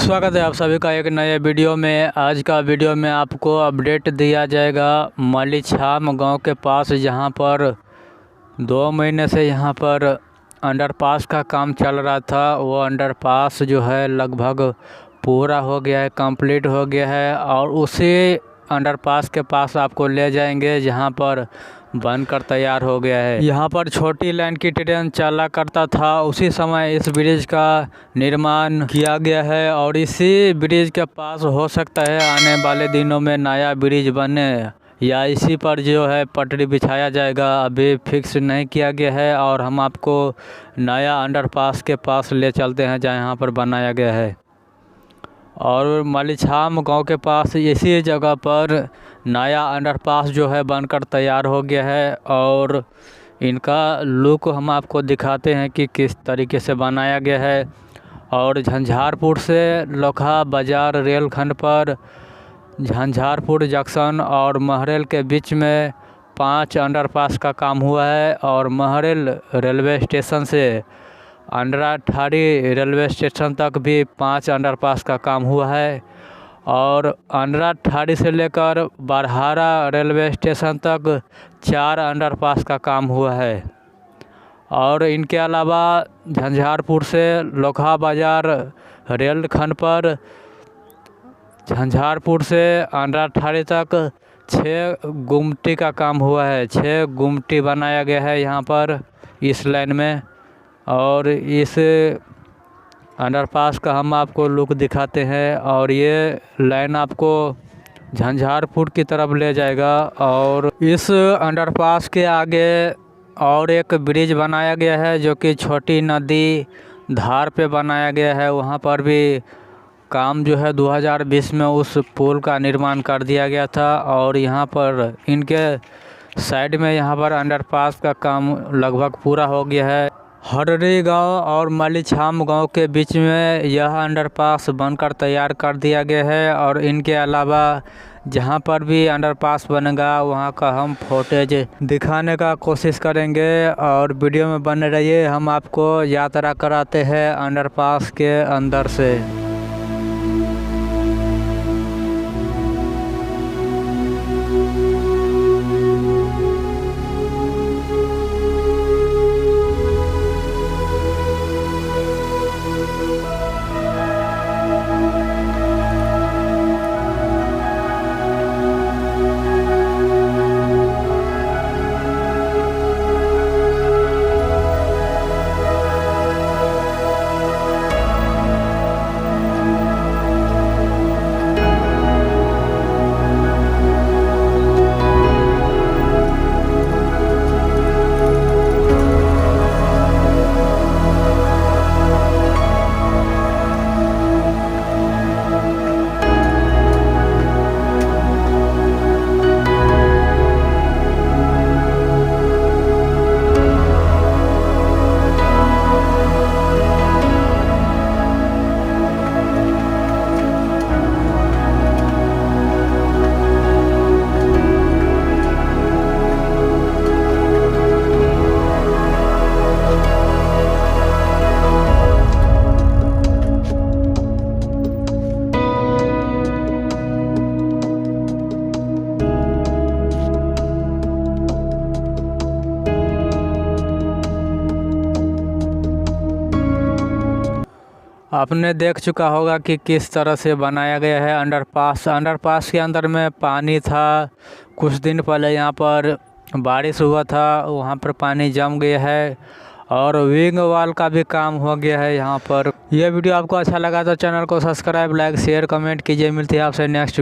स्वागत है आप सभी का एक नए वीडियो में। आज का वीडियो में आपको अपडेट दिया जाएगा मलिछाम गांव के पास, जहां पर 2 महीने से यहां पर अंडरपास का काम चल रहा था। वो अंडरपास जो है लगभग पूरा हो गया है, कंप्लीट हो गया है। और उसी अंडरपास के पास आपको ले जाएंगे जहां पर बनकर तैयार हो गया है। यहाँ पर छोटी लाइन की ट्रेन चला करता था, उसी समय इस ब्रिज का निर्माण किया गया है। और इसी ब्रिज के पास हो सकता है आने वाले दिनों में नया ब्रिज बने, या इसी पर जो है पटरी बिछाया जाएगा। अभी फिक्स नहीं किया गया है। और हम आपको नया अंडरपास के पास ले चलते हैं जहाँ यहाँ पर बनाया गया है। और मलिछाम गांव के पास इसी जगह पर नया अंडरपास जो है बनकर तैयार हो गया है। और इनका लुक हम आपको दिखाते हैं कि किस तरीके से बनाया गया है। और झंझारपुर से लोखा बाज़ार रेलखंड पर झंझारपुर जंक्शन और महरेल के बीच में 5 अंडरपास का काम हुआ है। और महरेल रेलवे स्टेशन से अंडराठाड़ी रेलवे स्टेशन तक भी 5 अंडरपास का काम हुआ है। और अंडराठाड़ी से लेकर बरहारा रेलवे स्टेशन तक 4 अंडरपास का काम हुआ है। और इनके अलावा झंझारपुर से लोखा बाज़ार रेलखंड पर झंझारपुर से अंडराठाड़ी तक 6 गुमटी का काम हुआ है। 6 गुमटी बनाया गया है यहाँ पर इस लाइन में। और इस अंडरपास का हम आपको लुक दिखाते हैं। और ये लाइन आपको झंझारपुर की तरफ ले जाएगा। और इस अंडरपास के आगे और एक ब्रिज बनाया गया है जो कि छोटी नदी धार पे बनाया गया है। वहाँ पर भी काम जो है 2020 में उस पुल का निर्माण कर दिया गया था। और यहाँ पर इनके साइड में यहाँ पर अंडरपास का काम लगभग पूरा हो गया है। हररी गांव और मलिछाम गांव के बीच में यह अंडरपास बनकर तैयार कर दिया गया है। और इनके अलावा जहां पर भी अंडरपास बनेगा वहां का हम फुटेज दिखाने का कोशिश करेंगे। और वीडियो में बने रहिए, हम आपको यात्रा कराते हैं अंडरपास के अंदर से। आपने देख चुका होगा कि किस तरह से बनाया गया है अंडरपास के अंदर में पानी था। कुछ दिन पहले यहाँ पर बारिश हुआ था, वहाँ पर पानी जम गया है। और विंग वॉल का भी काम हो गया है यहाँ पर। यह वीडियो आपको अच्छा लगा तो चैनल को सब्सक्राइब, लाइक, शेयर, कमेंट कीजिए। मिलती है आपसे नेक्स्ट